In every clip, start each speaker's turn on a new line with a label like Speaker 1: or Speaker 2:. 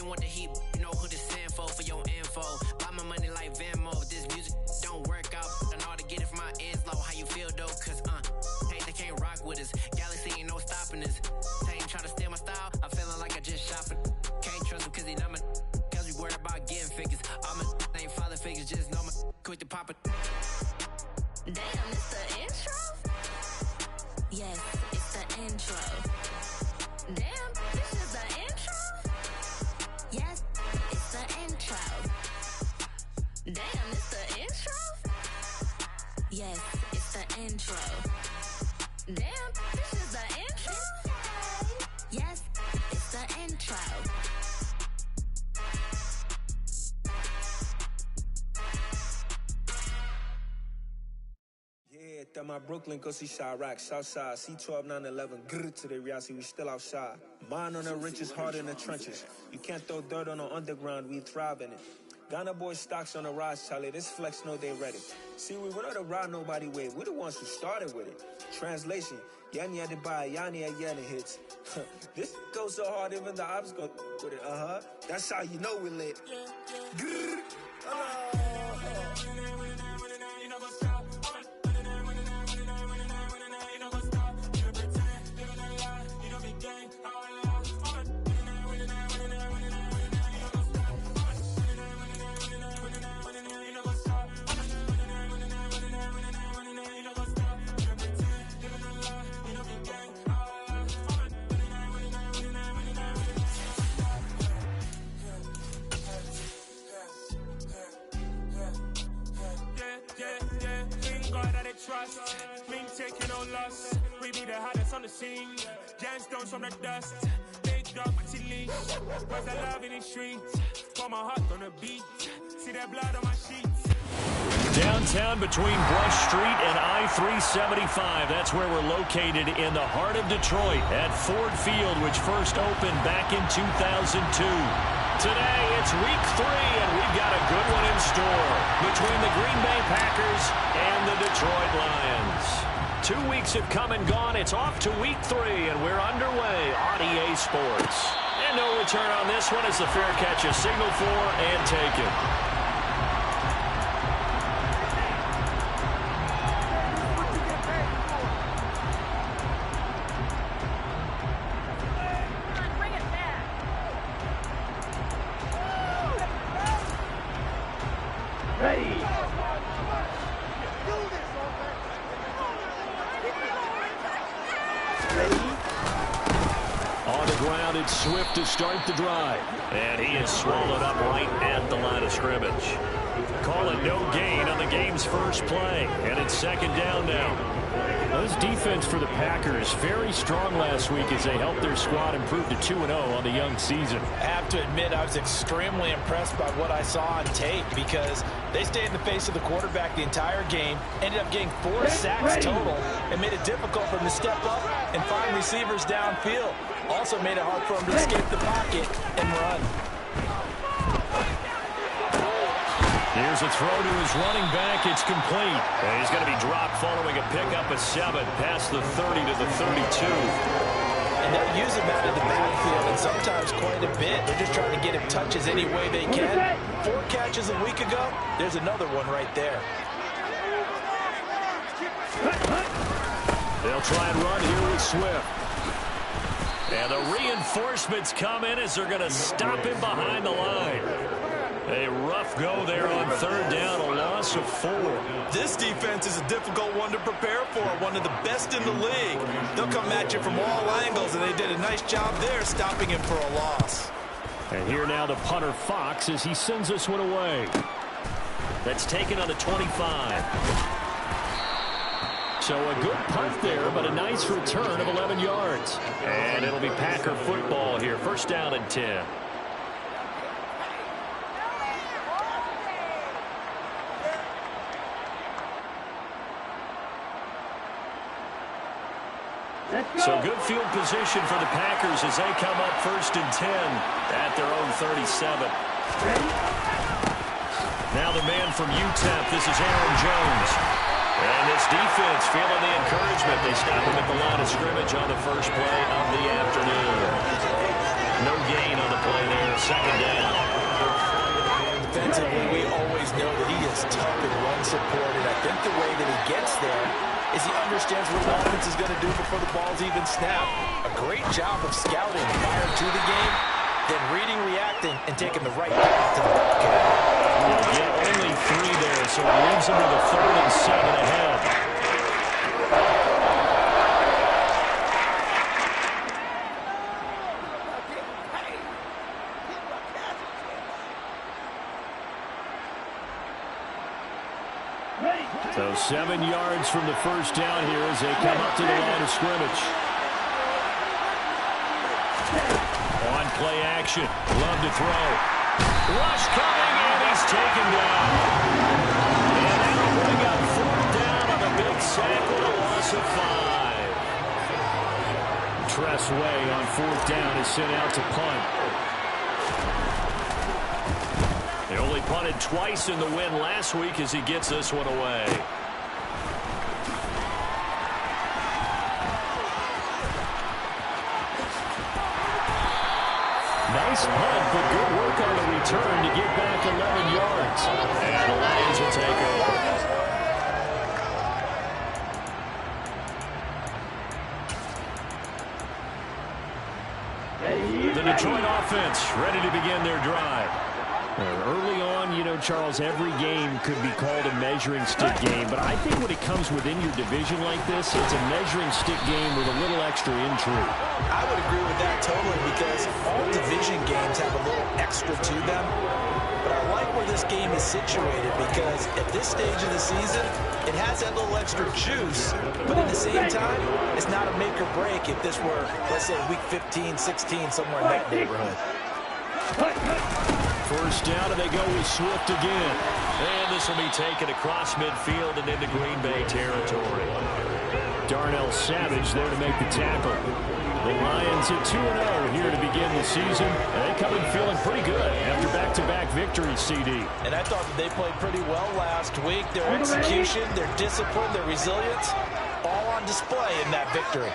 Speaker 1: Fucking with the heat, you know who to send for your info. Buy my money like Venmo. This music don't work out, and all to get it from my ends low. How you feel though? Cause hey, they can't rock with us. Galaxy ain't no stopping us. They ain't trying to steal my style. I'm feeling like I just shopping. Can't trust him cause he not my. Cause we worried about getting figures. All my ain't father figures, just know my quick to pop it.
Speaker 2: Damn, it's the intro? Yes, it's the intro. Damn, this is the intro? Yes, it's the intro. Damn, it's the intro? Yes, it's the intro. Damn, this is the intro? Yes, it's the intro.
Speaker 3: Yeah, that my Brooklyn, go see Chirac, Southside, C12, 911, grr to the reality, we still outside. Mine on the riches, hard in the trenches. You can't throw dirt on the underground, we thrive in it. Ghana boys stocks on the rise, Charlie, this flex know they ready. See, we not a ride nobody wave, we the ones who started with it. Translation, Yanni had to buy, Yanni had Yanni hits. This goes so hard, even the ops go with it, That's how you know we lit. Grr,
Speaker 4: trust, been taking no loss. We be the hottest on the scene. Gemstones from the dust. Big dog, Maxi leash. Was the love in the streets. Pour my heart on the beat. See that blood on my sheets.
Speaker 5: Downtown between Brush Street and I-375. That's where we're located in the heart of Detroit at Ford Field, which first opened back in 2002. Today, it's week 3, and we've got a good one in store between the Green Bay Packers and the Detroit Lions. 2 weeks have come and gone. It's off to week 3, and we're underway on EA Sports. And no return on this one as the fair catch is signaled for and taken. Swift to start the drive. And he is swallowed up right at the line of scrimmage. Call it no gain on the game's first play. And it's second down now. This defense for the Packers, very strong last week as they helped their squad improve to 2-0 on the young season.
Speaker 6: I have to admit, I was extremely impressed by what I saw on tape because they stayed in the face of the quarterback the entire game, ended up getting 4 sacks total, and made it difficult for him to step up and find receivers downfield. Also made it hard for him to escape the pocket and run.
Speaker 5: Here's a throw to his running back. It's complete. And he's going to be dropped following a pickup of 7 past the 30 to the 32.
Speaker 6: And they'll use him out of the backfield, and sometimes quite a bit. They're just trying to get him touches any way they can. 4 catches a week ago. There's another one right there.
Speaker 5: They'll try and run here with Swift. And the reinforcements come in as they're going to stop him behind the line. A rough go there on third down, a loss of 4.
Speaker 6: This defense is a difficult one to prepare for, one of the best in the league. They'll come at you from all angles, and they did a nice job there stopping him for a loss.
Speaker 5: And here now the punter Fox as he sends this one away. That's taken on the 25. So a good punt there, but a nice return of 11 yards. And it'll be Packer football here, first down and 10. So good field position for the Packers as they come up first and 10 at their own 37. Now the man from UTEP, this is Aaron Jones. And this defense feeling the encouragement. They stop him at the line of scrimmage on the first play of the afternoon. No gain on the play there, second down.
Speaker 6: Defensively, we always know that he is tough and run supported. I think the way that he gets there is he understands what the offense is going to do before the ball's even snapped. A great job of scouting prior to the game, then reading, reacting, and taking the right path to the ball carrier.
Speaker 5: Yeah, only 3 there, so it leaves him with a 3rd and 7 ahead. So 7 yards from the first down here as they come up to the line of scrimmage. On play action. Love to throw. Rush coming, and he's taken down. And that'll bring up 4th down on a big sack with a loss of 5. Tress Way on 4th down is sent out to punt. They only punted twice in the win last week as he gets this one away. Nice punt, but good work on the return to get back 11 yards. And the Lions will take over. The Detroit offense ready to begin their drive. Early on, you know, Charles, every game could be called a measuring stick game, but I think when it comes within your division like this, it's a measuring stick game with a little extra intrigue.
Speaker 6: I would agree with that totally because all division games have a little extra to them. But I like where this game is situated because at this stage of the season, it has that little extra juice, but at the same time, it's not a make or break if this were, let's say, week 15, 16, somewhere in that neighborhood.
Speaker 5: First down, and they go with Swift again. And this will be taken across midfield and into Green Bay territory. Darnell Savage there to make the tackle. The Lions at 2-0 here to begin the season. And they come in feeling pretty good after back-to-back victories, CD.
Speaker 6: And I thought that they played pretty well last week. Their execution, their discipline, their resilience, all on display in that victory.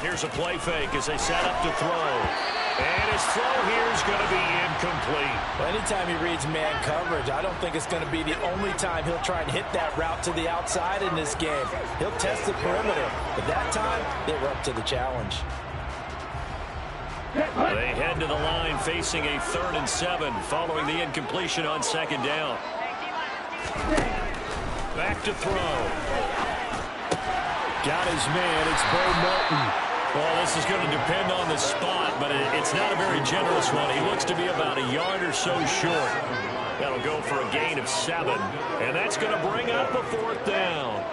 Speaker 5: Here's a play fake as they set up to throw. And his throw here is going to be incomplete.
Speaker 6: Well, anytime he reads man coverage, I don't think it's going to be the only time he'll try and hit that route to the outside in this game. He'll test the perimeter, but that time, they were up to the challenge.
Speaker 5: They head to the line facing a 3rd and 7 following the incompletion on 2nd down. Back to throw. Got his man. It's Bo Melton. Well, this is going to depend on the spot, but it's not a very generous one. He looks to be about a yard or so short. That'll go for a gain of 7, and that's going to bring up a 4th down.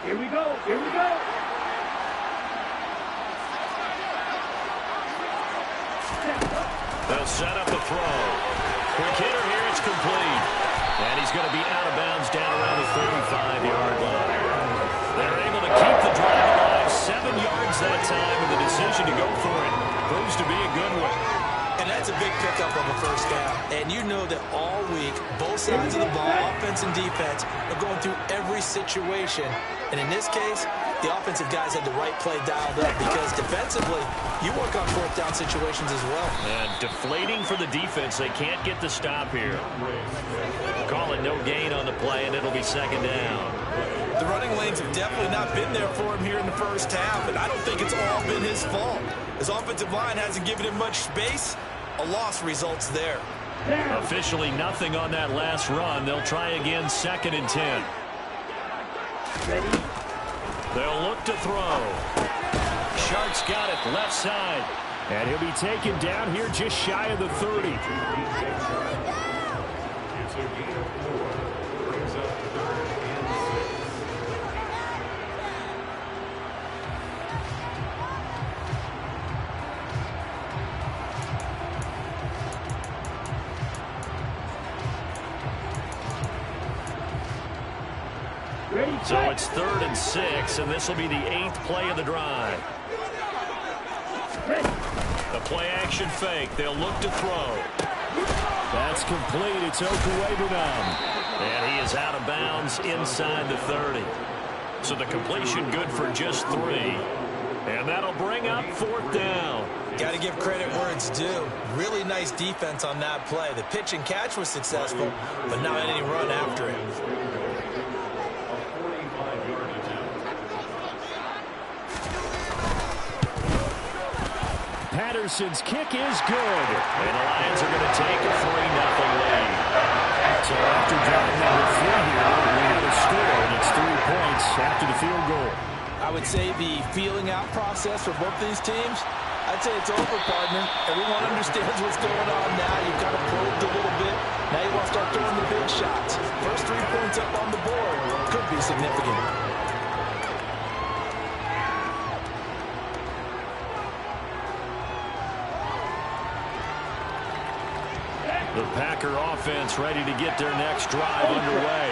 Speaker 7: Here we go. Here we go.
Speaker 5: They'll set up a throw. Quick hitter here. It's complete. And he's going to be out of bounds down around the 35-yard line. They're able to keep the drive alive. 7 yards that time, and the decision to go for it proves to be a good one.
Speaker 6: And that's a big pickup of a first down. And you know that all week, both sides of the ball, offense and defense, are going through every situation. And in this case, the offensive guys had the right play dialed up because defensively, you work on 4th down situations as well.
Speaker 5: And deflating for the defense. They can't get the stop here. Call it no gain on the play, and it'll be 2nd down.
Speaker 6: The running lanes have definitely not been there for him here in the first half, and I don't think it's all been his fault. His offensive line hasn't given him much space. A loss results there.
Speaker 5: Officially nothing on that last run. They'll try again 2nd and 10.
Speaker 7: Ready?
Speaker 5: They'll look to throw. Shark's got it left side. And he'll be taken down here just shy of the 30. So it's 3rd and 6, and this will be the 8th play of the drive. The play action fake. They'll look to throw. That's complete. It's Okuwebunam. And he is out of bounds inside the 30. So the completion good for just 3. And that'll bring up 4th down.
Speaker 6: Got to give credit where it's due. Really nice defense on that play. The pitch and catch was successful, but not any run after it.
Speaker 5: Patterson's kick is good. And the Lions are going to take a 3-0 lead. So after drive number 3 here, we have a score, and it's 3 points after the field goal.
Speaker 6: I would say the feeling out process for both these teams, I'd say it's over, partner. Everyone understands what's going on now. You've kind of probed a little bit. Now you want to start throwing the big shots. First 3 points up on the board could be significant.
Speaker 5: The Packer offense ready to get their next drive underway.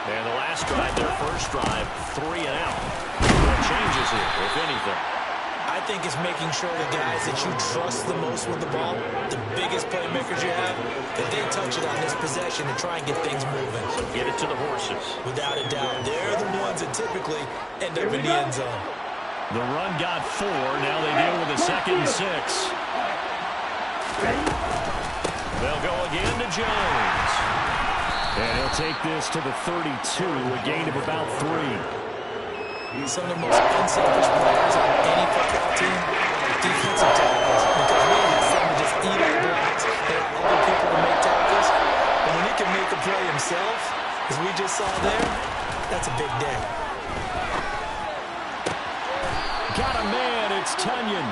Speaker 5: And the last drive, their first drive, 3 and out. What changes here, if anything?
Speaker 6: I think it's making sure the guys that you trust the most with the ball, the biggest playmakers you have, that they touch it on this possession and try and get things moving.
Speaker 5: So get it to the horses.
Speaker 6: Without a doubt, they're the ones that typically end up in the end zone.
Speaker 5: The run got 4. Now they deal with a 2nd and 6. They'll go again to Jones. And he'll take this to the 32, a gain of about 3.
Speaker 6: Some of the most unselfish players on any football team, defensive tackles, because we ask them to just eat our blocks. There are other people to make tackles, and when he can make a play himself, as we just saw there, that's a big day.
Speaker 5: Got a man, it's Tunyon.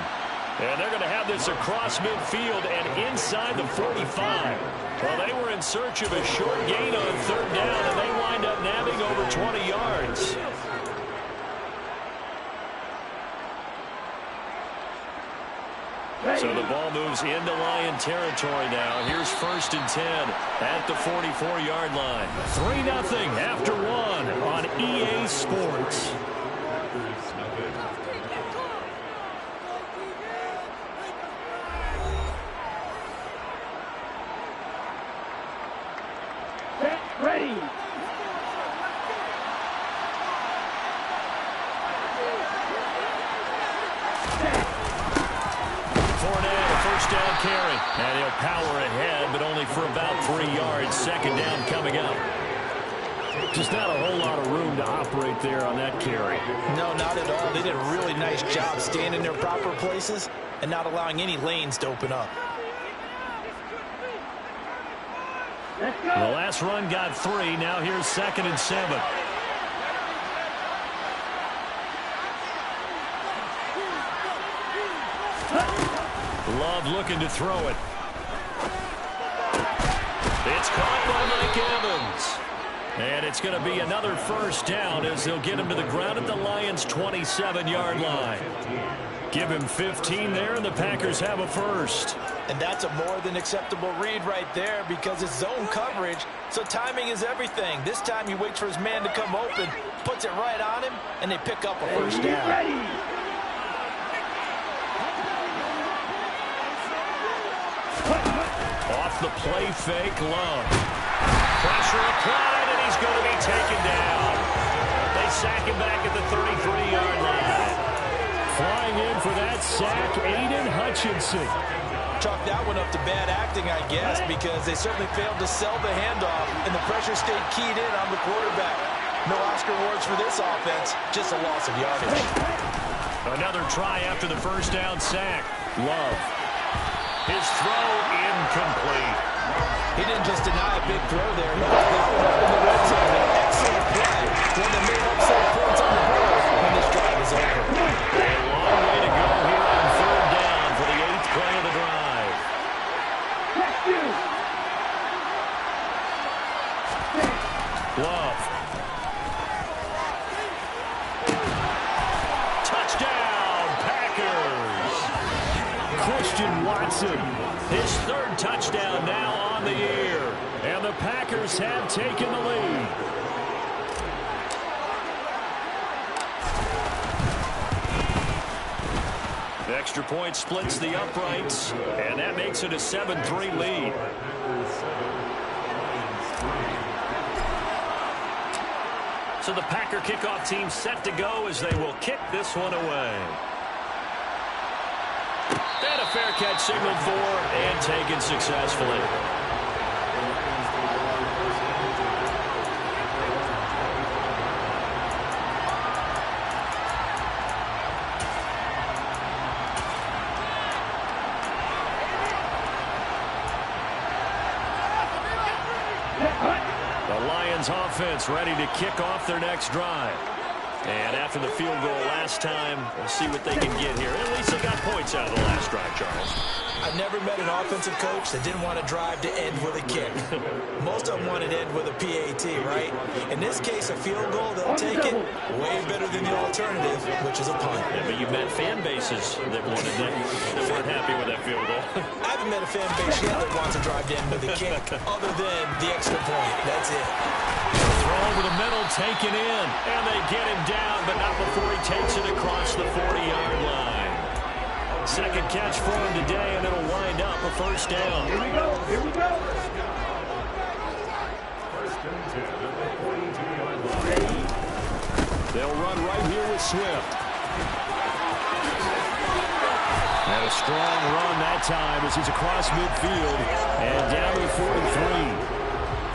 Speaker 5: And they're going to have this across midfield and inside the 45. Well, they were in search of a short gain on 3rd down, and they wind up nabbing over 20 yards. So the ball moves into Lion territory now. Here's 1st and 10 at the 44-yard line. 3-0 after 1 on EA Sports.
Speaker 7: Ready.
Speaker 5: Down carry, and he'll power ahead, but only for about 3 yards. 2nd down coming up. Just not a whole lot of room to operate there on that carry.
Speaker 6: No, not at all. They did a really nice job staying in their proper places and not allowing any lanes to open up.
Speaker 7: Let's go.
Speaker 5: The last run got 3. Now here's 2nd and 7. Love looking to throw it. It's caught by Mike Evans. And it's going to be another 1st down as they'll get him to the ground at the Lions' 27-yard line. Give him 15 there, and the Packers have a 1st.
Speaker 6: And that's a more than acceptable read right there because it's zone coverage, so timing is everything. This time he waits for his man to come open, puts it right on him, and they pick up a 1st down.
Speaker 7: Ready.
Speaker 5: Off the play fake, Love. Pressure applied, and he's going to be taken down. They sack him back at the 33-yard line. Flying in for that sack, Aiden Hutchinson.
Speaker 6: Chalk that one up to bad acting, I guess, because they certainly failed to sell the handoff, and the pressure stayed keyed in on the quarterback. No Oscar awards for this offense, just a loss of yardage.
Speaker 5: Another try after the 1st down sack. Love. His throw incomplete.
Speaker 6: He didn't just deny a big throw there. He put that one up in the red zone. An excellent play. One that made upset points on the board when this drive is over.
Speaker 5: A long way to go here on 3rd down for the 8th play of the drive. Love. Touchdown, Packers. Christian Watson, his 3rd touchdown now on the year. And the Packers have taken the lead. The extra point splits the uprights, and that makes it a 7-3 lead. So the Packer kickoff team set to go as they will kick this one away. And a fair catch signaled for and taken successfully. Offense ready to kick off their next drive. And after the field goal last time, we'll see what they can get here. At least they got points out of the last drive, Charles.
Speaker 6: I've never met an offensive coach that didn't want to drive to end with a kick. Most of them wanted to end with a PAT, right? In this case, a field goal, they'll take it way better than the alternative, which is a punt.
Speaker 5: Yeah, but you met fan bases that wanted that weren't happy with that field goal.
Speaker 6: I haven't met a fan base yet that wants to drive to end with a kick other than the extra point. That's it.
Speaker 5: Throw over the middle, taken in, and they get him down, but not before he takes it across the 40-yard line. Second catch for him today, and it'll wind up a first down.
Speaker 7: Here we go. Here we go.
Speaker 5: They'll run right here with Swift. And a strong run that time as he's across midfield and down to the 43.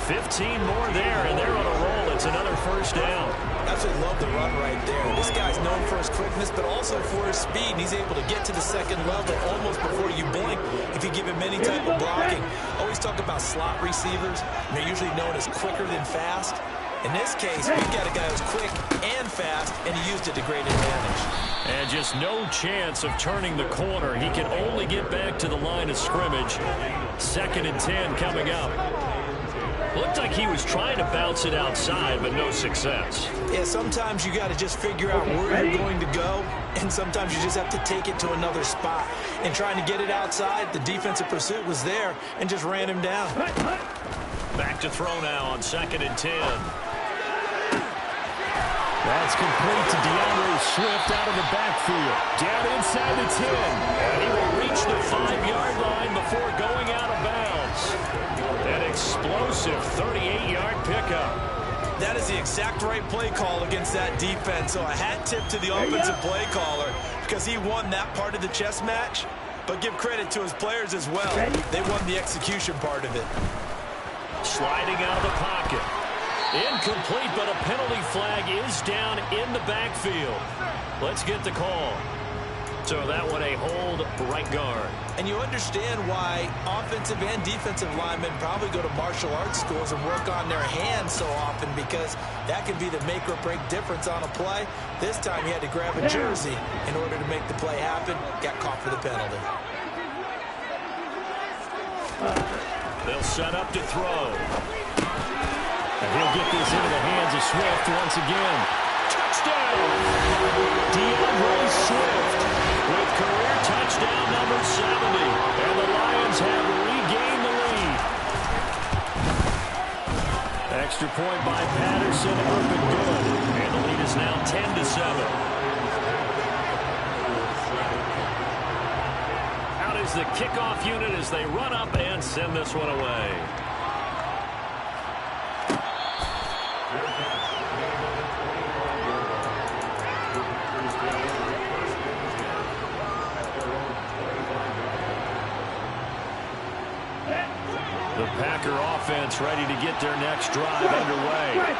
Speaker 5: 15 more there, and they're on a roll. It's another first down.
Speaker 6: Absolutely love the run right there. This guy's known for his quickness, but also for his speed. And he's able to get to the second level almost before you blink if you give him any type of blocking. Always talk about slot receivers. And they're usually known as quicker than fast. In this case, we've got a guy who's quick and fast, and he used it to great advantage.
Speaker 5: And just no chance of turning the corner. He can only get back to the line of scrimmage. 2nd and 10 coming up. Looked like he was trying to bounce it outside, but no success.
Speaker 6: Yeah, sometimes you got to just figure out where you're going to go, and sometimes you just have to take it to another spot. And trying to get it outside, the defensive pursuit was there and just ran him down.
Speaker 5: Back to throw now on 2nd and 10. That's complete to DeAndre Swift out of the backfield. Down inside the 10. And he will reach the 5-yard line before going out of bounds. An explosive 38-yard pickup.
Speaker 6: That is the exact right play call against that defense. So a hat tip to the offensive play caller because he won that part of the chess match. But give credit to his players as well. They won the execution part of it.
Speaker 5: Sliding out of the pocket. Incomplete, but a penalty flag is down in the backfield. Let's get the call. So that one a hold right guard.
Speaker 6: And you understand why offensive and defensive linemen probably go to martial arts schools and work on their hands so often because that can be the make or break difference on a play. This time he had to grab a jersey in order to make the play happen. Got caught for the penalty.
Speaker 5: They'll set up to throw. And he'll get this into the hands of Swift once again. Touchdown! DeAndre Swift with career touchdown number 70. And the Lions have regained the lead. Extra point by Patterson, up and good. And the lead is now 10-7. Out is the kickoff unit as they run up and send this one away. The Packer offense ready to get their next drive underway.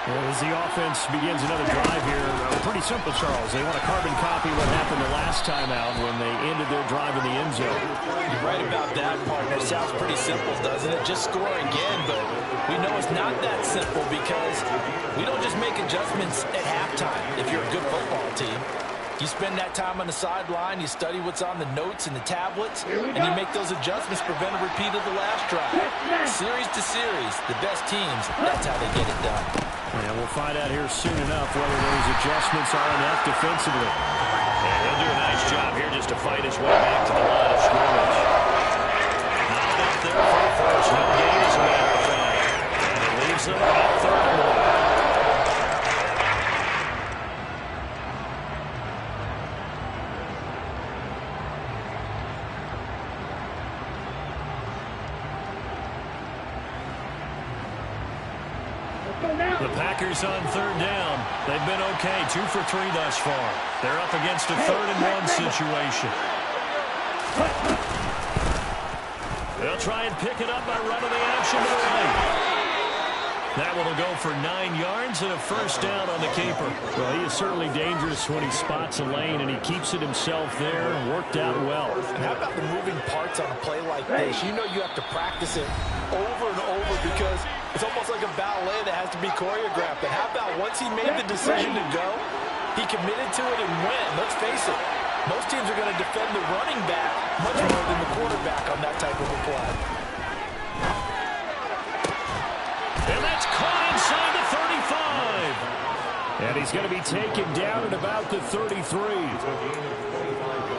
Speaker 5: As the offense begins another drive here, pretty simple, Charles. They want to carbon copy what happened the last time out when they ended their drive in the end zone.
Speaker 6: You're right about that, partner. It sounds pretty simple, doesn't it? Just score again, but we know it's not that simple because we don't just make adjustments at halftime if you're a good football team. You spend that time on the sideline, you study what's on the notes and the tablets, and you make those adjustments, prevent a repeat of the last drive. Series to series, the best teams, that's how they get it done.
Speaker 5: And we'll find out here soon enough whether those adjustments are enough defensively. And he'll do a nice job here just to fight his way back to the line of scrimmage. Not enough there for the first. No gain as a matter of fact. And it leaves them about 3rd and 1. The Packers on third down. They've been okay, 2 for 3 thus far. They're up against a 3rd-and-1 situation. They'll try and pick it up by running the action to the right. That one will go for 9 yards and a first down on the keeper.
Speaker 8: Well, he is certainly dangerous when he spots a lane, and he keeps it himself there. Worked out well.
Speaker 6: And how about the moving parts on a play like this? You know you have to practice it over and over because it's almost like a ballet that has to be choreographed. But how about once he made the decision to go, he committed to it and went. Let's face it, most teams are going to defend the running back much more than the quarterback on that type of a play.
Speaker 5: And that's caught inside the 35.
Speaker 8: And he's going to be taken down at about the 33.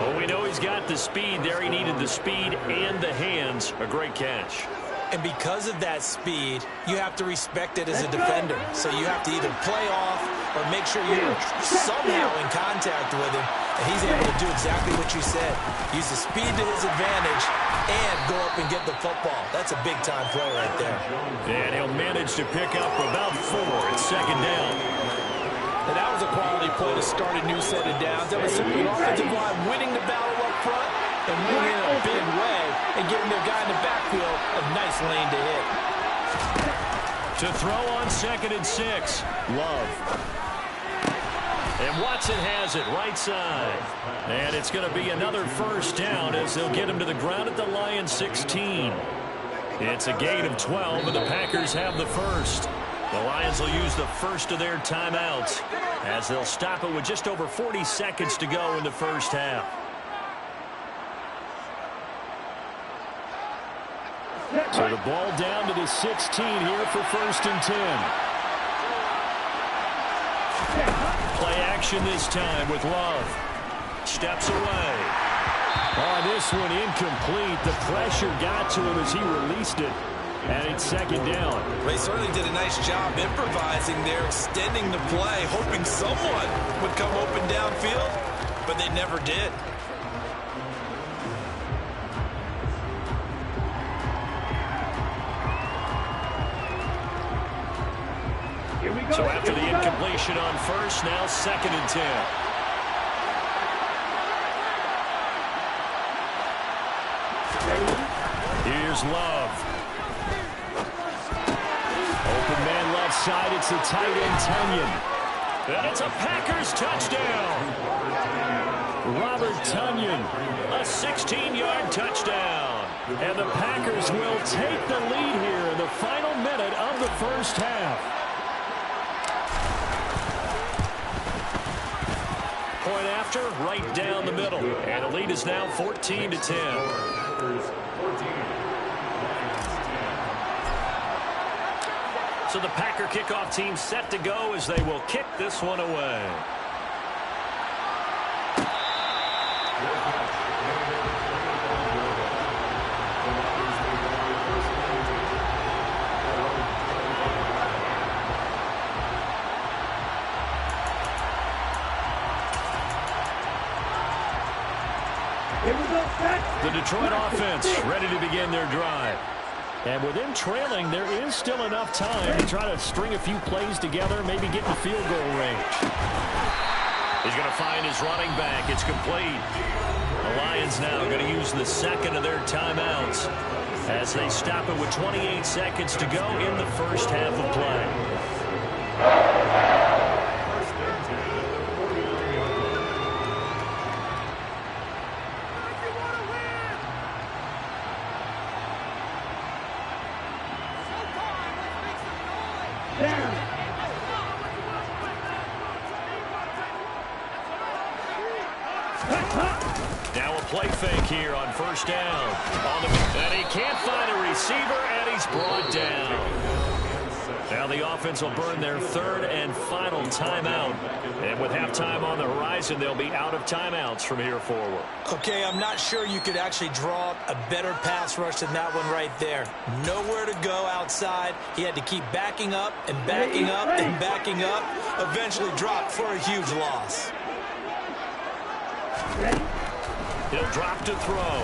Speaker 5: Well, we know he's got the speed there. He needed the speed and the hands. A great catch.
Speaker 6: And because of that speed, you have to respect it as a defender. So you have to either play off or make sure you're somehow in contact with him. And he's able to do exactly what you said. Use the speed to his advantage and go up and get the football. That's a big-time play right there.
Speaker 5: And he'll manage to pick up about 4 at 2nd down.
Speaker 6: And that was a quality play to start a new set of downs. That was simply an offensive line winning the battle up front and winning in a big way and giving their guy in the backfield a nice lane to hit.
Speaker 5: To throw on 2nd and 6. Love. And Watson has it right side. And it's going to be another first down as they'll get him to the ground at the Lions 16. It's a gain of 12, and the Packers have the first. The Lions will use the first of their timeouts as they'll stop it with just over 40 seconds to go in the first half.
Speaker 8: So the ball down to the 16 here for 1st and 10.
Speaker 5: Play action this time with Love. Steps away.
Speaker 8: Oh, this one incomplete. The pressure got to him as he released it. And it's 2nd down.
Speaker 6: They certainly did a nice job improvising there, extending the play, hoping someone would come open downfield, but they never did.
Speaker 5: So after the incompletion on first, now 2nd and 10. Here's Love.
Speaker 8: Open man left side. It's the tight end, Tunyon.
Speaker 5: And it's a Packers touchdown.
Speaker 8: Robert Tunyon.
Speaker 5: A 16-yard touchdown.
Speaker 8: And the Packers will take the lead here in the final minute of the first half.
Speaker 5: Point after, right down the middle. And the lead is now 14-10. So the Packer kickoff team set to go as they will kick this one away. The Detroit offense ready to begin their drive.
Speaker 8: And with them trailing, there is still enough time to try to string a few plays together, maybe get in field goal range.
Speaker 5: He's going to find his running back. It's complete. The Lions now going to use the 2nd of their timeouts as they stop it with 28 seconds to go in the first half of play. Now a play fake here on first down. And he can't find a receiver, and he's brought down. Now the offense will burn their 3rd and final timeout. And with halftime on the horizon, they'll be out of timeouts from here forward.
Speaker 6: Okay, I'm not sure you could actually draw up a better pass rush than that one right there. Nowhere to go outside. He had to keep backing up and backing up and backing up. Eventually dropped for a huge loss.
Speaker 5: He'll drop to throw.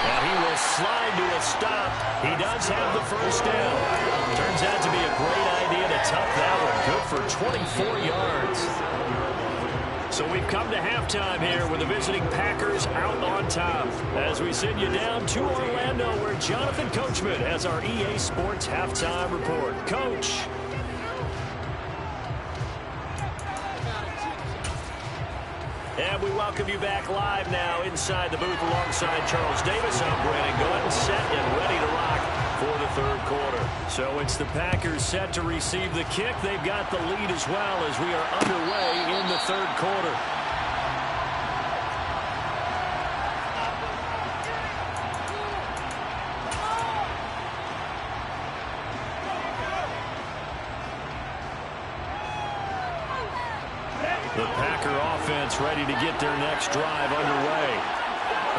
Speaker 5: And he will slide to a stop. He does have the first down. Turns out to be a great idea to tuck that one. Good for 24 yards. So we've come to halftime here with the visiting Packers out on top. As we send you down to Orlando, where Jonathan Coachman has our EA Sports halftime report. Coach. And we welcome you back live now inside the booth alongside Charles Davis. I'm Brandon Gordon, set and ready to rock for the third quarter. So it's the Packers set to receive the kick. They've got the lead as well as we are underway in the third quarter. The Packer offense ready to get their next drive underway.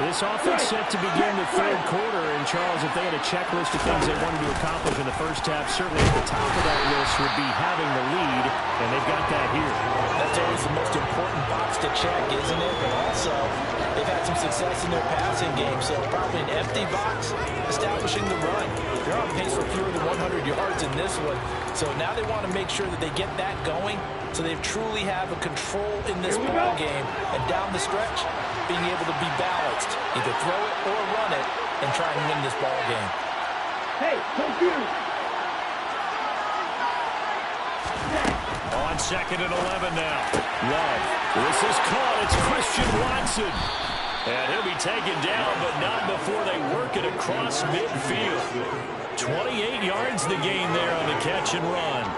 Speaker 5: This offense set to begin the third quarter. And, Charles, if they had a checklist of things they wanted to accomplish in the first half, certainly at the top of that list would be having the lead, and they've got that here.
Speaker 6: That's always the most important box to check, isn't it? But also, they've had some success in their passing game, so probably an empty box, establishing the run. They're on pace for fewer than 100 yards in this one, so now they want to make sure that they get that going so they truly have a control in this ball game, and down the stretch, being able to be balanced, either throw it or run it, and try and win this ball game.
Speaker 7: Hey, don't you!
Speaker 5: On 2nd and 11 now. Love. This is caught. It's Christian Watson. And he'll be taken down, but not before they work it across midfield. 28 yards the gain there on the catch and run.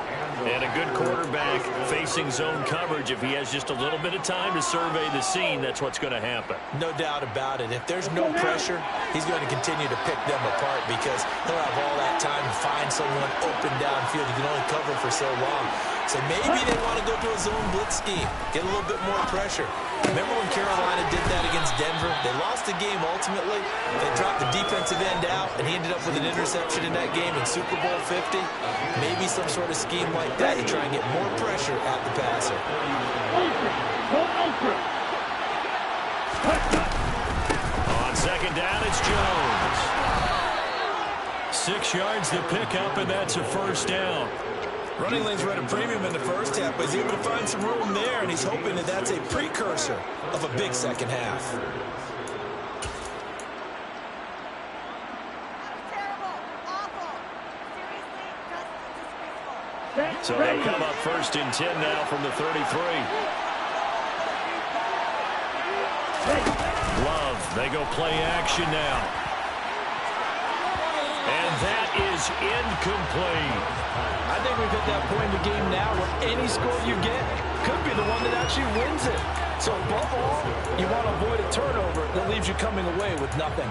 Speaker 5: And a good quarterback facing zone coverage. If he has just a little bit of time to survey the scene, that's what's going to happen.
Speaker 6: No doubt about it. If there's no pressure, he's going to continue to pick them apart because he'll have all that time to find someone open downfield. He can only cover for so long. So maybe they want to go to a zone blitz scheme, get a little bit more pressure. Remember when Carolina did that against Denver? They lost the game ultimately. They dropped the defensive end out, and he ended up with an interception in that game in Super Bowl 50. Maybe some sort of scheme like that to try and get more pressure at the passer.
Speaker 5: On 2nd down, it's Jones. 6 yards to pick up, and that's a first down.
Speaker 6: Running lanes were at a premium in the first half, but he's able to find some room there, and he's hoping that that's a precursor of a big second half.
Speaker 5: So they'll come up 1st and 10 now from the 33. Love, they go play action now. And that is incomplete.
Speaker 6: I think we've hit that point in the game now where any score you get could be the one that actually wins it. So above all, you want to avoid a turnover that leaves you coming away with nothing.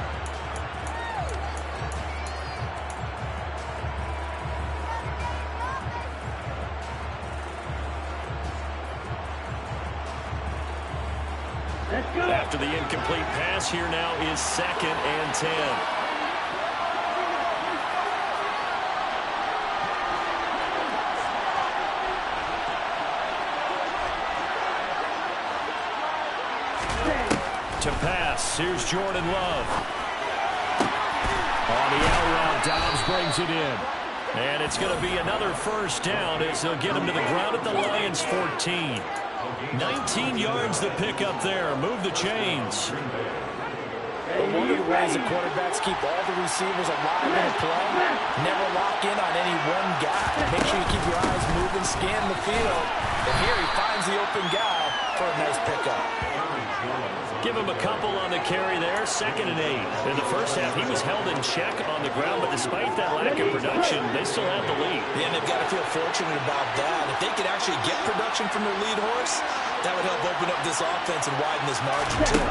Speaker 5: After the incomplete pass, here now is 2nd and 10. To pass, here's Jordan Love. On the out route, Dobbs brings it in. And it's going to be another first down as they'll get him to the ground at the Lions' 14. 19 yards to pick up there. Move the chains.
Speaker 6: One of the ways the quarterbacks keep all the receivers alive in a play, never lock in on any one guy. Make sure you keep your eyes moving, scan the field. And here he finds the open guy for a nice pickup.
Speaker 5: Give him a couple on the carry there. 2nd and 8. In the first half, he was held in check on the ground, but despite that lack of production, they still have the lead.
Speaker 6: Yeah, and they've got to feel fortunate about that. If they could actually get production from their lead horse, that would help open up this offense and widen this margin too.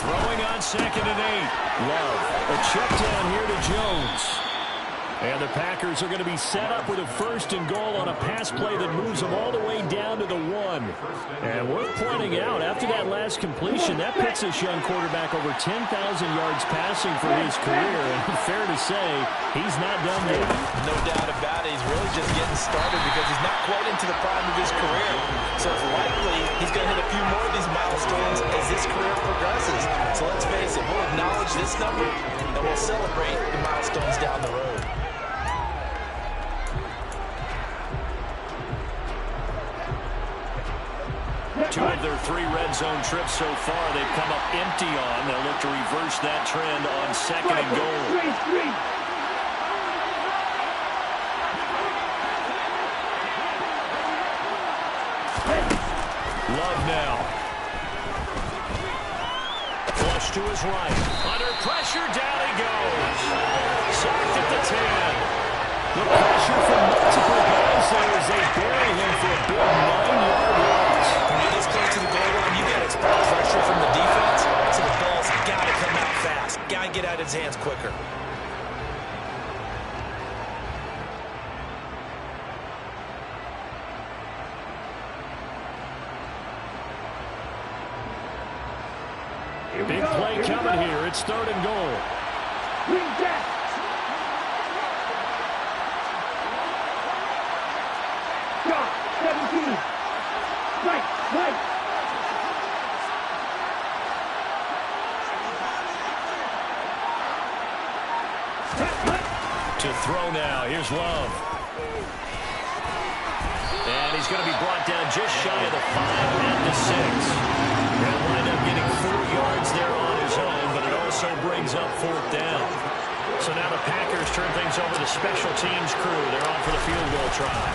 Speaker 5: Throwing on 2nd and 8. Love. A check down here to Jones. And the Packers are going to be set up with a 1st and goal on a pass play that moves them all the way down to the 1. And worth pointing out, after that last completion, that puts this young quarterback over 10,000 yards passing for his career. And fair to say, he's not done yet.
Speaker 6: No doubt about it. He's really just getting started because he's not quite into the prime of his career. So it's likely he's going to hit a few more of these milestones as this career progresses. So let's face it, we'll acknowledge this number, and we'll celebrate the milestones down the road.
Speaker 5: Two of their 3 red zone trips so far, they've come up empty on. They'll look to reverse that trend on 2nd and goal. Love now. Flush to his right. Under pressure, down he goes. Sacked at the 10. The pressure from multiple guys there as they bury him for a big 9-yard loss.
Speaker 6: When you get this close to the goal line, you got to expect pressure from the defense, so the ball's got to come out fast. Got to get out of his hands quicker.
Speaker 5: Big play coming here. It's 3rd and goal.
Speaker 7: Green Jack. Shot, 17. Right.
Speaker 5: To throw now. Here's Love. And he's going to be brought down just shy of the 5 at the 6. He'll wind up getting 4 yards there on his own, but it also brings up 4th down. So now the Packers turn things over to the special teams crew. They're on for the field goal try.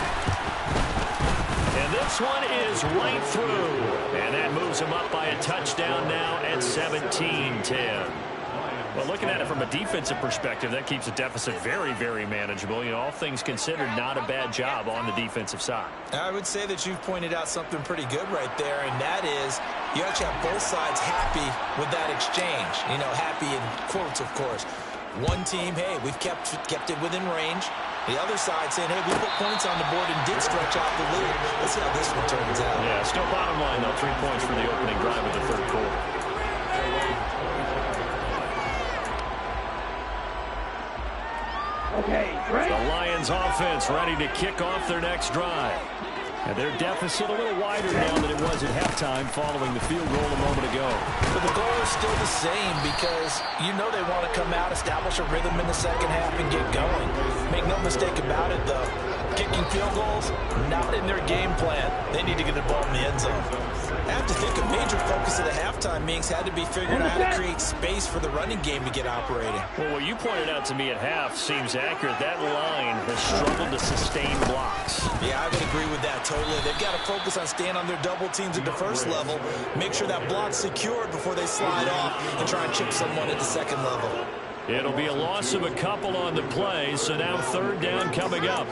Speaker 5: And this one is right through. And that moves him up by a touchdown now at 17-10. Well, looking at it from a defensive perspective, that keeps the deficit very, very manageable. You know, all things considered, not a bad job on the defensive side.
Speaker 6: I would say that you've pointed out something pretty good right there, and that is you actually have both sides happy with that exchange. You know, happy in quotes, of course. One team, hey, we've kept it within range. The other side saying, hey, we put points on the board and did stretch out the lead. Let's see how this one turns out.
Speaker 5: Yeah, still bottom line, though, 3 points for the opening drive of the 3rd quarter.
Speaker 7: Okay, right.
Speaker 5: The Lions offense ready to kick off their next drive. And their deficit a little wider now than it was at halftime following the field goal a moment ago.
Speaker 6: But the goal is still the same because you know they want to come out, establish a rhythm in the second half, and get going. Make no mistake about it, though. Kicking field goals, not in their game plan. They need to get the ball in the end zone. I have to think a major focus of the halftime meetings had to be figuring out how to create space for the running game to get operating.
Speaker 5: Well, what you pointed out to me at half seems accurate. That line has struggled to sustain blocks.
Speaker 6: Yeah, I would agree with that totally. They've got to focus on staying on their double teams at the first level, make sure that block's secured before they slide off and try and chip someone at the second level.
Speaker 5: It'll be a loss of a couple on the play, so now 3rd down coming up.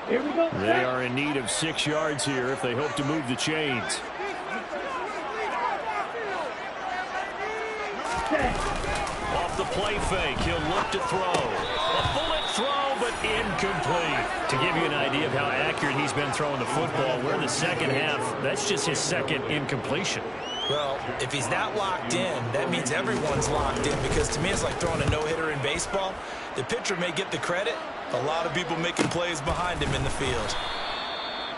Speaker 7: Here we go.
Speaker 5: They are in need of 6 yards here if they hope to move the chains. Off the play fake, he'll look to throw. A bullet throw, but incomplete. To give you an idea of how accurate he's been throwing the football, we're in the second half. That's just his 2nd incompletion.
Speaker 6: Well, if he's not locked in, that means everyone's locked in because to me it's like throwing a no-hitter in baseball. The pitcher may get the credit. A lot of people making plays behind him in the field.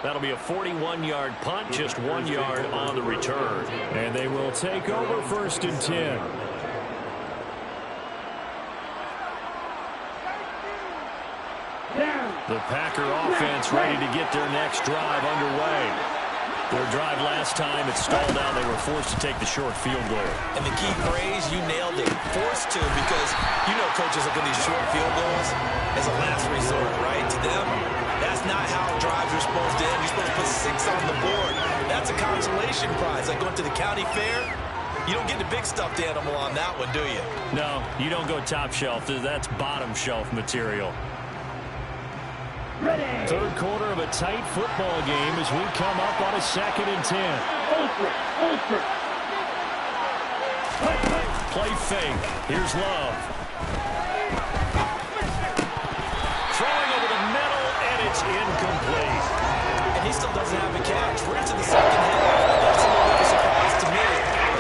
Speaker 5: That'll be a 41-yard punt, just 1 yard on the return. And they will take over 1st and 10. The Packer offense ready to get their next drive underway. Their drive last time, it stalled out. They were forced to take the short field goal.
Speaker 6: And the key phrase, you nailed it. Forced to, because you know coaches look at these short field goals as a last resort, right? To them, that's not how drives are supposed to end. You're supposed to put 6 on the board. That's a consolation prize. Like going to the county fair, you don't get the big stuffed animal on that one, do you?
Speaker 5: No, you don't go top shelf. That's bottom shelf material.
Speaker 7: Ready.
Speaker 5: 3rd quarter of a tight football game as we come up on a 2nd and 10.
Speaker 7: Ultra.
Speaker 5: Play fake. Here's Love. Throwing over the middle, and it's incomplete.
Speaker 6: And he still doesn't have a catch. We're into the second half. That's a little bit of a surprise to me.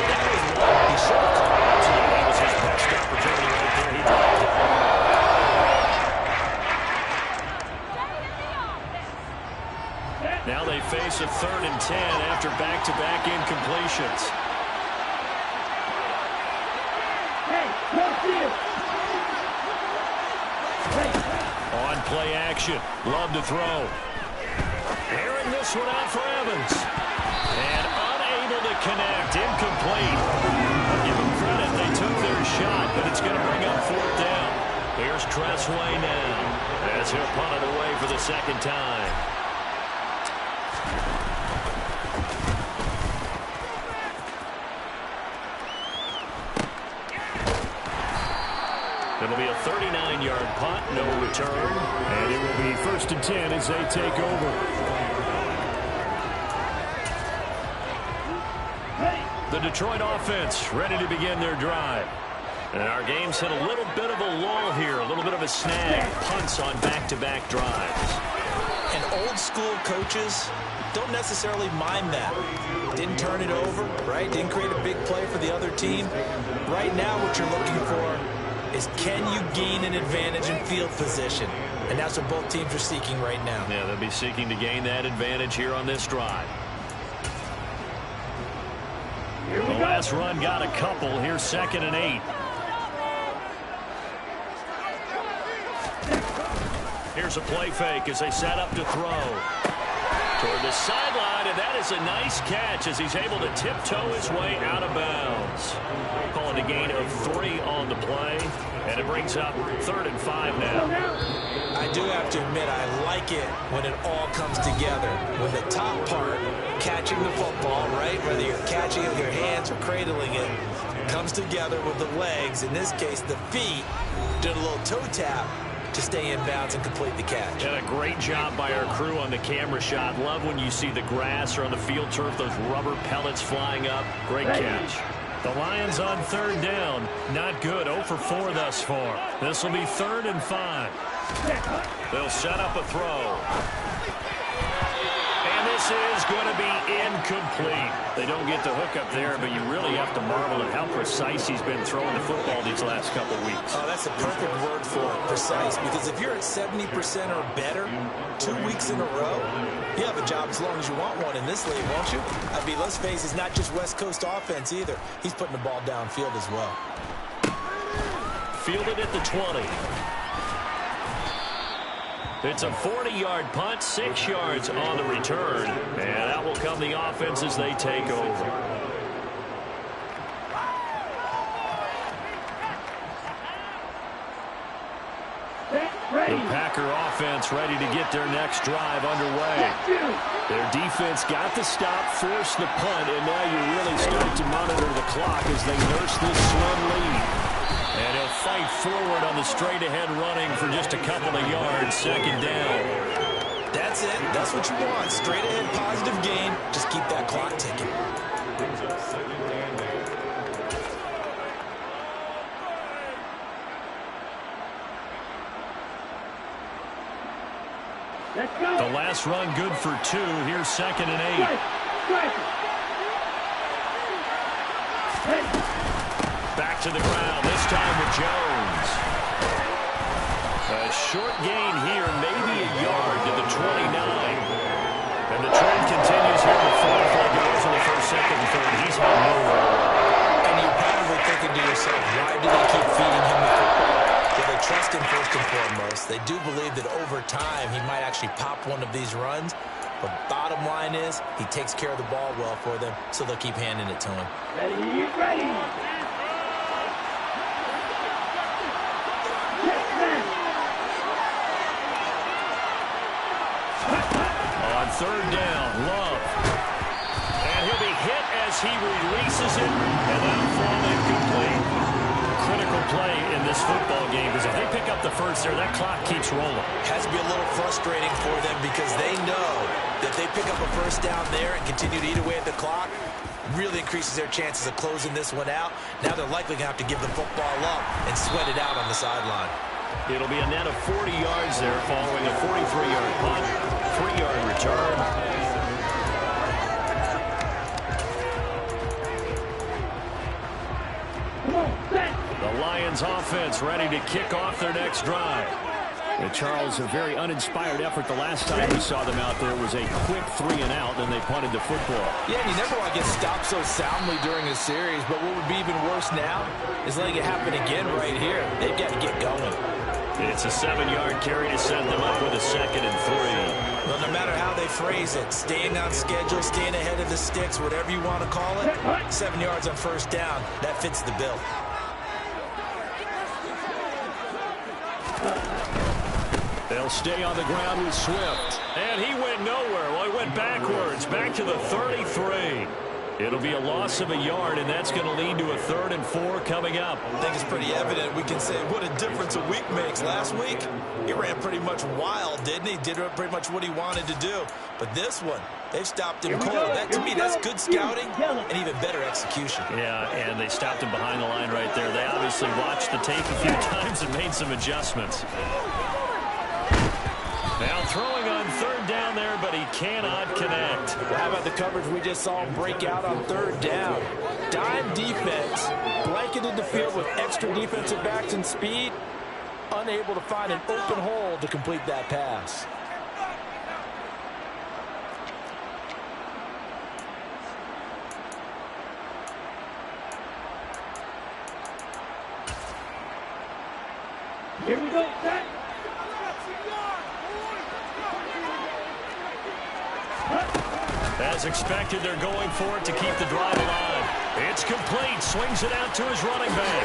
Speaker 6: That was one he should have caught.
Speaker 5: That was his best opportunity right there. He dropped it. Now they face a 3rd and 10 after back-to-back incompletions.
Speaker 7: Hey.
Speaker 5: action. Love to throw. Airing this one out for Evans. And unable to connect. Incomplete. I'll give them credit. They took their shot, but it's going to bring up fourth down. Here's Tressway now, as he'll punt it away for the second time. It'll be a 39-yard punt, no return, and it will be 1st and 10 as they take over. The Detroit offense ready to begin their drive. And our game's hit a little bit of a lull here, a little bit of a snag. Punts on back-to-back drives.
Speaker 6: And old-school coaches don't necessarily mind that. Didn't turn it over, right? Didn't create a big play for the other team. Right now what you're looking for is, can you gain an advantage in field position? And that's what both teams are seeking right now.
Speaker 5: Yeah, they'll be seeking to gain that advantage here on this drive. The last run got a couple. Here's 2nd and 8. Here's a play fake as they set up to throw. Toward the sideline, and that is a nice catch as he's able to tiptoe his way out of bounds. Call it a gain of 3 on the play, and it brings up 3rd and 5 now.
Speaker 6: I do have to admit, I like it when it all comes together. When the top part, catching the football, right, whether you're catching it with your hands or cradling it, comes together with the legs, in this case the feet, doing a little toe tap to stay in bounds and complete the catch.
Speaker 5: And a great job by our crew on the camera shot. Love when you see the grass or on the field turf, those rubber pellets flying up. Great catch. The Lions on 3rd down. Not good. 0 for 4 thus far. This will be 3rd and 5. They'll set up a throw. And this is going to be incomplete. They don't get the hook up there, but you really have to marvel at how precise he's been throwing the football these last couple weeks.
Speaker 6: Oh, that's a perfect word for it, precise. Because if you're at 70% or better 2 weeks in a row, you have a job as long as you want one in this league, won't you? I mean, let's face it, it's not just West Coast offense either. He's putting the ball downfield as well.
Speaker 5: Fielded at the 20. It's a 40-yard punt, 6 yards on the return. And out will come the offense as they take over. The Packer offense ready to get their next drive underway. Their defense got the stop, forced the punt, and now you really start to monitor the clock as they nurse this slim lead. And he'll fight forward on the straight-ahead running for just a couple of yards, 2nd down.
Speaker 6: That's it. That's what you want. Straight-ahead positive gain. Just keep that clock ticking.
Speaker 7: Let's go.
Speaker 5: The last run good for 2. Here's 2nd and 8. Back to the ground, this time with Jones. A short gain here, maybe a yard to the 29. And the trend continues here with 4 goes in the 1st, 2nd, and 3rd. He's had nowhere.
Speaker 6: And you're probably thinking to yourself, why do they keep feeding him the football? Well, they trust him first and foremost. They do believe that over time he might actually pop one of these runs. But bottom line is, he takes care of the ball well for them, so they'll keep handing it to him.
Speaker 7: Ready.
Speaker 5: On 3rd down, Love. And he'll be hit as he releases it, and that'll fall incomplete. Critical play in this football game, because if they pick up the first there, that clock keeps rolling.
Speaker 6: Has to be a little frustrating for them because they know that if they pick up a first down there and continue to eat away at the clock, really increases their chances of closing this one out. Now they're likely going to have to give the football up and sweat it out on the sideline.
Speaker 5: It'll be a net of 40 yards there following a 43-yard punt, 3-yard return. The Lions offense ready to kick off their next drive. And Charles, a very uninspired effort the last time we saw them out there was a quick 3-and-out, then they punted the football.
Speaker 6: Yeah, and you never want to get stopped so soundly during a series, but what would be even worse now is letting it happen again right here. They've got to get going.
Speaker 5: It's a 7-yard carry to set them up with a 2nd and 3.
Speaker 6: Well, no matter how they phrase it, staying on schedule, staying ahead of the sticks, whatever you want to call it, 7 yards on first down, that fits the bill.
Speaker 5: They'll stay on the ground with Swift. And he went nowhere. Well, he went backwards, back to the 33. It'll be a loss of a yard, and that's going to lead to a 3rd and 4 coming up.
Speaker 6: I think it's pretty evident. We can say what a difference a week makes. Last week, he ran pretty much wild, didn't he? Did pretty much what he wanted to do. But this one, they've stopped him cold. That, to me, that's good scouting and even better execution.
Speaker 5: Yeah, and they stopped him behind the line right there. They obviously watched the tape a few times and made some adjustments. Now throwing on 3rd down there, but he cannot connect.
Speaker 6: Well, how about the coverage we just saw him break out on 3rd down? Dime defense, blanketed the field with extra defensive backs and speed, unable to find an open hole to complete that pass.
Speaker 7: Here we go, set.
Speaker 5: As expected, they're going for it to keep the drive alive. It's complete. Swings it out to his running back.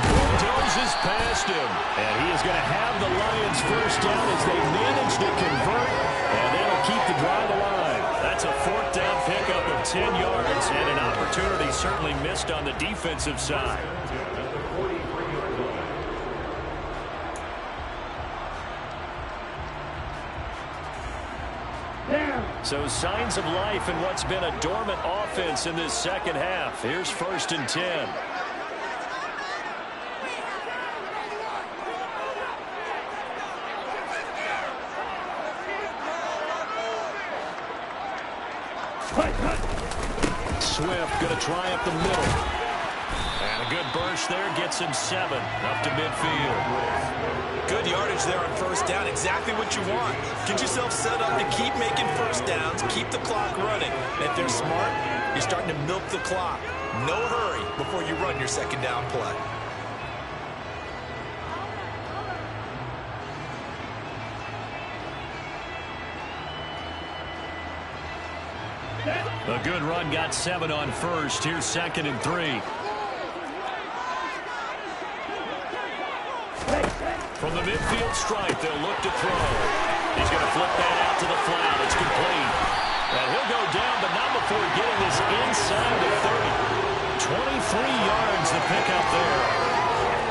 Speaker 5: Bulldozes past him. And he is going to have the Lions first down as they manage to convert. And that'll keep the drive alive. That's a 4th down pickup of 10 yards. And an opportunity certainly missed on the defensive side. So signs of life in what's been a dormant offense in this second half. Here's 1st and 10. Swift going to try up the middle. And a good burst there gets him 7 up to midfield.
Speaker 6: Good yardage there on 1st down. Exactly what you want. Get yourself set up to keep making 1st downs, keep the clock running. And if they're smart, you're starting to milk the clock. No hurry before you run your 2nd down play.
Speaker 5: A good run got 7 on 1st. Here's 2nd and 3. From the midfield stripe, they'll look to throw. He's going to flip that out to the flat. It's complete. And he'll go down, but not before getting this inside the 30. 23 yards the pickup there.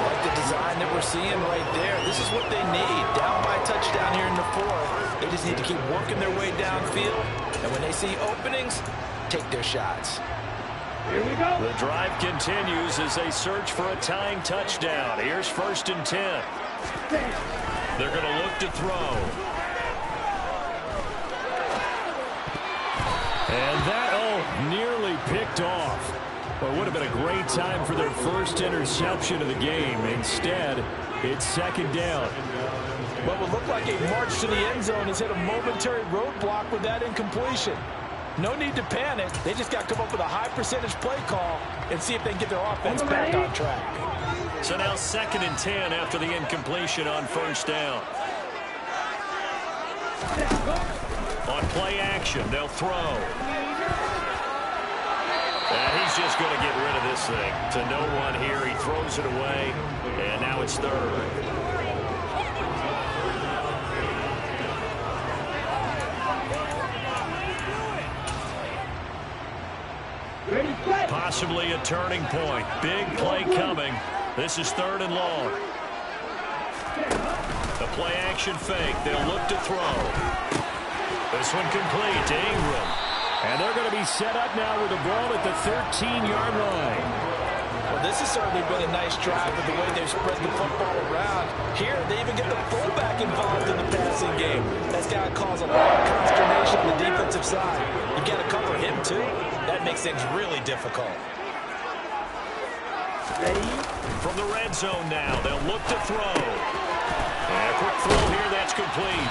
Speaker 6: Like the design that we're seeing right there. This is what they need. Down by a touchdown here in the 4th. They just need to keep working their way downfield. And when they see openings, take their shots.
Speaker 7: Here we go.
Speaker 5: The drive continues as they search for a tying touchdown. Here's 1st and 10. They're going to look to throw. And that, nearly picked off. Well, it would have been a great time for their first interception of the game. Instead, it's 2nd down.
Speaker 6: What would look like a march to the end zone has hit a momentary roadblock with that incompletion. No need to panic. They just got to come up with a high percentage play call and see if they can get their offense back on track.
Speaker 5: So now 2nd and 10 after the incompletion on 1st down. On play action, they'll throw. And he's just going to get rid of this thing. To no one here, he throws it away, and now it's 3rd. Possibly a turning point. Big play coming. This is 3rd and long. The play action fake. They'll look to throw. This one complete to Ingram. And they're going to be set up now with the ball at the 13-yard line.
Speaker 6: Well, this has certainly been a nice drive with the way they've spread the football around. Here, they even get the fullback involved in the passing game. That's got to cause a lot of consternation on the defensive side. You've got to cover him, too. That makes things really difficult.
Speaker 5: From the red zone now, they'll look to throw. And a quick throw here, that's complete.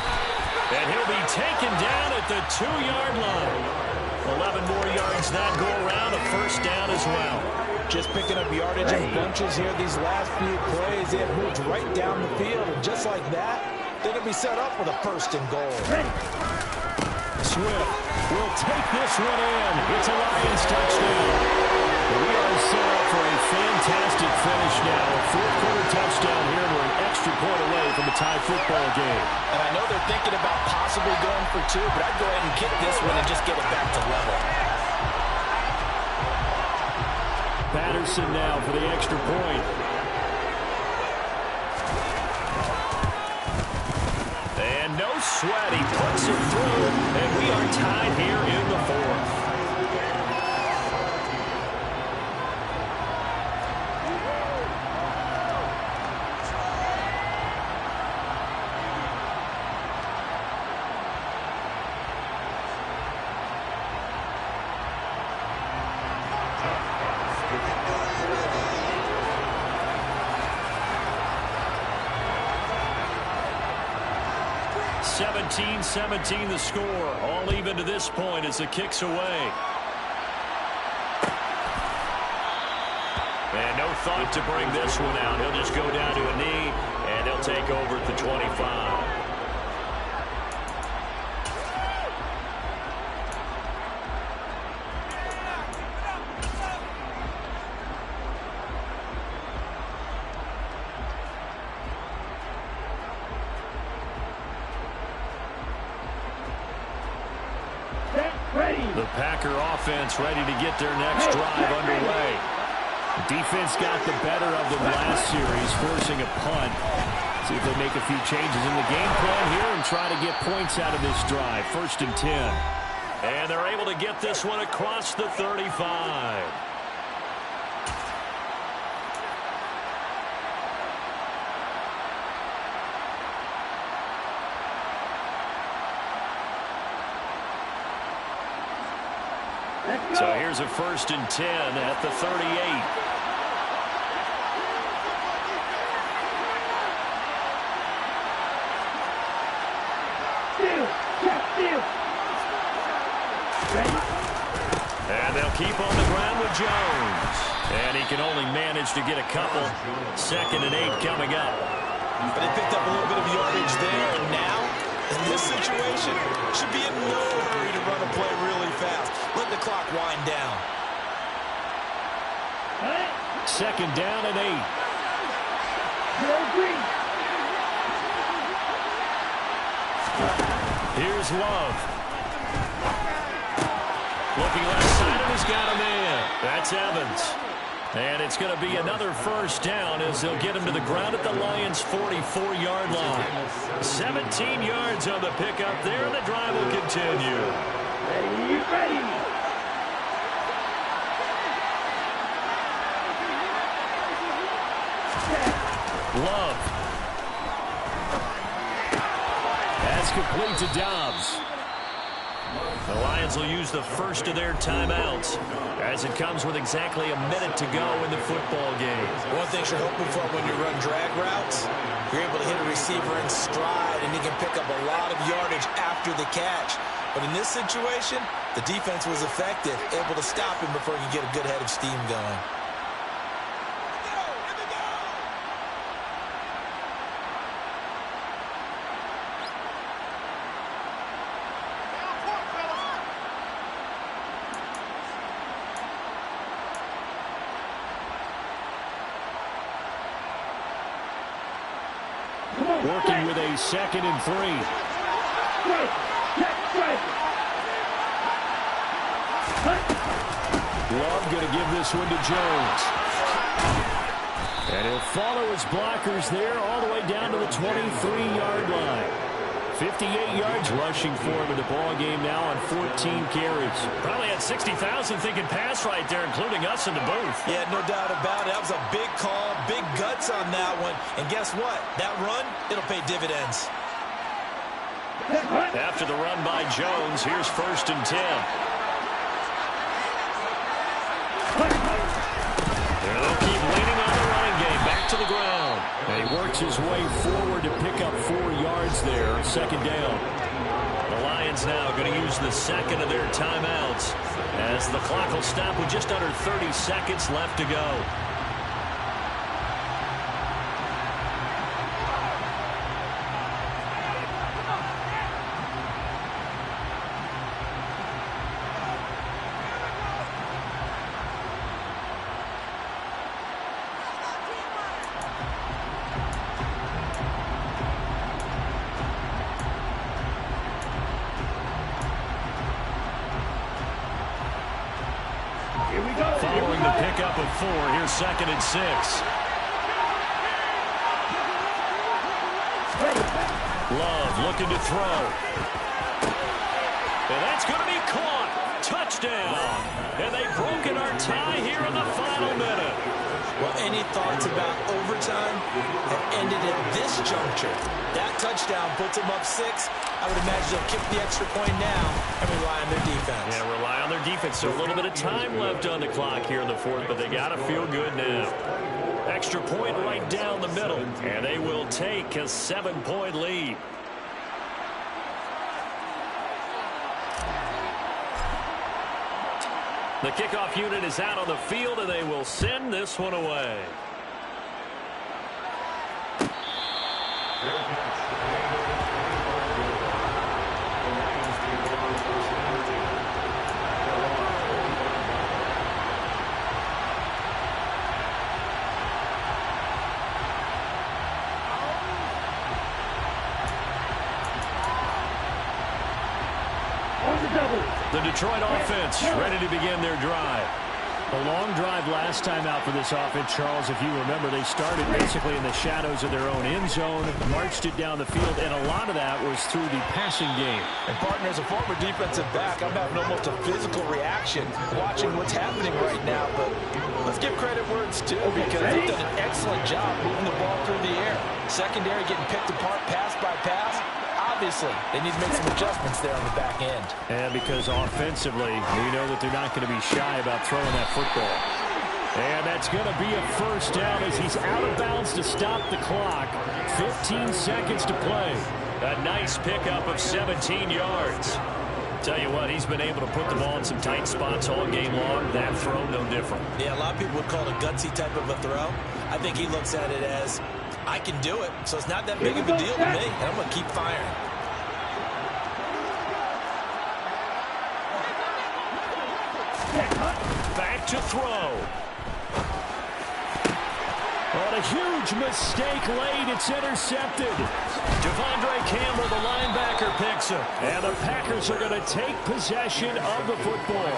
Speaker 5: And he'll be taken down at the 2-yard line. 11 more yards that go around, a 1st down as well.
Speaker 6: Just picking up yardage in bunches here these last few plays. They have moved right down the field, and just like that, they're going to be set up with a 1st and goal.
Speaker 5: Swift will take this one in. It's a Lions touchdown. We are set up for a fantastic finish now. A 4th-quarter touchdown here, and we're an extra point away from a tie football game.
Speaker 6: And I know they're thinking about possibly going for 2, but I'd go ahead and kick this one and just get it back to level.
Speaker 5: Patterson now for the extra point. And no sweat. He puts it through, and we are tied here in the 4th. (17-17) the score. All even to this point as the kick's away. And no thought to bring this one out. He'll just go down to a knee, and they'll take over at the 25. The Packer offense ready to get their next drive underway. The defense got the better of them last series, forcing a punt. See if they make a few changes in the game plan here and try to get points out of this drive. 1st and 10. And they're able to get this one across the 35. So here's a 1st and 10 at the 38. And they'll keep on the ground with Jones. And he can only manage to get a couple. 2nd and 8 coming up.
Speaker 6: But he picked up a little bit of yardage there, and now, in this situation, should be in no hurry to run a play really fast. Let the clock wind down.
Speaker 5: 2nd down and 8. Here's Love. Looking left side, and he's got a man. That's Evans. And it's going to be another 1st down as they'll get him to the ground at the Lions' 44-yard line. 17 yards on the pickup there, and the drive will continue.
Speaker 7: Ready.
Speaker 5: Love. That's complete to Dobbs. The Lions will use the first of their timeouts as it comes with exactly a minute to go in the football game.
Speaker 6: One thing you're hoping for when you run drag routes, you're able to hit a receiver in stride, and he can pick up a lot of yardage after the catch. But in this situation, the defense was effective, able to stop him before he could get a good head of steam going.
Speaker 5: Working with a 2nd and 3. Love going to give this one to Jones. And he'll follow his blockers there all the way down to the 23-yard line. 58 yards rushing for him in the ball game now on 14 carries.
Speaker 8: Probably had 60,000 thinking pass right there, including us in the booth.
Speaker 6: Yeah, no doubt about it. That was a big call, big guts on that one. And guess what? That run, it'll pay dividends.
Speaker 5: After the run by Jones, here's 1st and 10. They'll keep leaning on the running game. Back to the ground. And he works his way forward to pick up 4 yards there. 2nd down. The The Lions now going to use the second of their timeouts as the clock will stop with just under 30 seconds left to go. Following the pickup of 4, here's 2nd and 6. Love looking to throw. And that's going to be caught. Touchdown. And they've broken our tie here in the final minute.
Speaker 6: Well, any thoughts about overtime have ended at this juncture. That touchdown puts them up 6. I would imagine they'll kick the extra point now and rely on their defense.
Speaker 5: Yeah, rely on their defense. So a little bit of time left on the clock here in the 4th, but they got to feel good now. Extra point right down the middle, and they will take a 7-point lead. The kickoff unit is out on the field, and they will send this one away. The Detroit offense ready to begin their drive.
Speaker 8: A long drive last time out for this offense, Charles. If you remember, they started basically in the shadows of their own end zone, marched it down the field, and a lot of that was through the passing game.
Speaker 6: And, partner, as a former defensive back, I'm having almost a physical reaction watching what's happening right now. But let's give credit where it's due, because they've done an excellent job moving the ball through the air. Secondary getting picked apart pass by pass. Obviously, they need to make some adjustments there on the back end.
Speaker 8: And because offensively, we know that they're not going to be shy about throwing that football. And that's going to be a first down as he's out of bounds to stop the clock. 15 seconds to play.
Speaker 5: A nice pickup of 17 yards. Tell you what, he's been able to put the ball in some tight spots all game long. That throw, no different.
Speaker 6: Yeah, a lot of people would call it a gutsy type of a throw. I think he looks at it as, I can do it, so it's not that big of a deal to me, and I'm going to keep firing.
Speaker 5: Back to throw.
Speaker 8: On a huge mistake late, it's intercepted.
Speaker 5: Devondre Campbell, the linebacker, picks him.
Speaker 8: And the Packers are going to take possession of the football.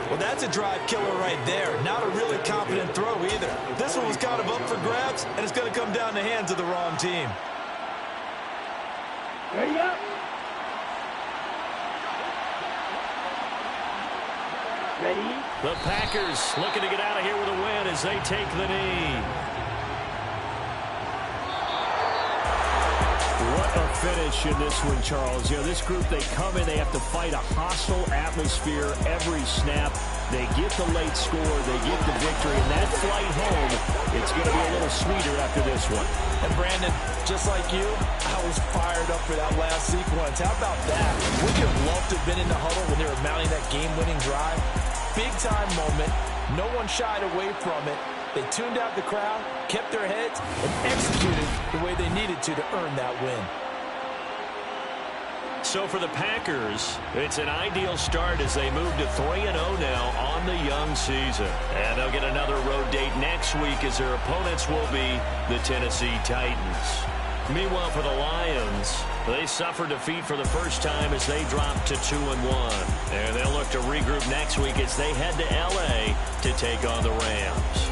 Speaker 6: Well, that's a drive killer right there. Not a really confident throw either. This one was kind of up for grabs, and it's going to come down the hands of the wrong team.
Speaker 7: Ready up. Ready.
Speaker 5: The Packers looking to get out of here with a win as they take the knee.
Speaker 8: What a finish in this one, Charles. You know, this group, they come in, they have to fight a hostile atmosphere every snap. They get the late score, they get the victory, and that flight home, it's going to be a little sweeter after this one.
Speaker 6: And Brandon, just like you, I was fired up for that last sequence. How about that? Would you have loved to have been in the huddle when they were mounting that game-winning drive? Big-time moment. No one shied away from it. They tuned out the crowd, kept their heads, and executed the way they needed to earn that win.
Speaker 5: So for the Packers, it's an ideal start as they move to 3-0 now on the young season. And they'll get another road date next week as their opponents will be the Tennessee Titans. Meanwhile, for the Lions, they suffered defeat for the first time as they dropped to 2-1. And they'll look to regroup next week as they head to L.A. to take on the Rams.